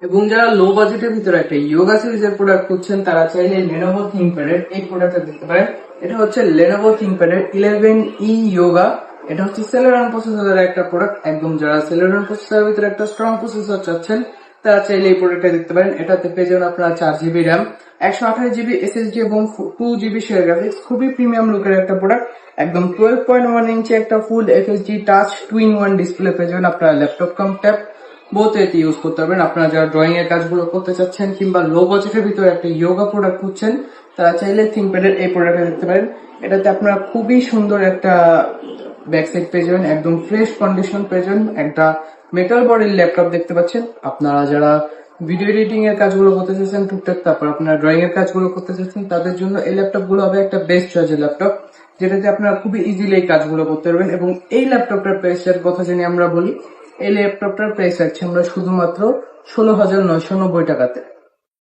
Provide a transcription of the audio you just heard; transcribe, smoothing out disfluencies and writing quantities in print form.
এবং যারা লো বাজেটের ভিতরে একটা ইয়োগা সিরিজের প্রোডাক্ট খুঁজছেন তারা চাইলে লেনোভো থিংকপ্যাডের এই প্রোডাক্টটা দেখতে পারেন। এটা হচ্ছে লেনোভো থিংকপ্যাডের 11E ইয়োগা। এটা হচ্ছে সেলেরন প্রসেসরের একটা প্রোডাক্ট। একদম যারা সেলেরন প্রসেসরের ভিতরে একটা স্ট্রং প্রসেসর চাচ্ছেন তারা চাইলে এই প্রোডাক্টটা দেখতে পারেন। এটাতে পেয়ে যাবেন আপনারা 4GB র্যাম, 128GB SSD এবং 2GB শেয়ার গ্রাফিক্স। খুবই প্রিমিয়াম লুকের একটা প্রোডাক্ট। একদম 12.1 ইঞ্চি একটা ফুল FHD টাচ 2-in-1 ডিসপ্লে পেয়ে যাবেন। আপনারা ল্যাপটপ কাম ট্যাব বোথ এতে ইউজ করতে পারবেন। আপনারা যারা ড্রয়িং এর কাজগুলো করতে চাচ্ছেন কিংবা লো বাজেটের ভিতরে একটা ইয়োগা প্রোডাক্ট খুঁজছেন তারা চাইলে থিংকপ্যাডের এই প্রোডাক্টটা দেখতে পারেন। এটাতে আপনারা খুবই সুন্দর একটা ব্যাক সাইড পেয়ে যাবেন, একদম ফ্রেশ কন্ডিশন পেয়ে যাবেন, একটা মেটাল বডির ল্যাপটপ দেখতে পাচ্ছেন। আপনারা যারা ভিডিও এডিটিং এর কাজগুলো করতে চাচ্ছেন টুকটাক, তারপর আপনারা ড্রয়িং এর কাজগুলো করতে চাচ্ছেন, তাদের জন্য এই ল্যাপটপ গুলো হবে একটা বেস্ট চয়েসের ল্যাপটপ, যেটাতে আপনারা খুবই ইজিলি এই কাজগুলো করতে পারবেন। এবং এই ল্যাপটপটার প্রাইসের কথা জানি আমরা বলি, এই ল্যাপটপটার প্রাইস রাখছি আমরা শুধুমাত্র 16,990 টাকাতে।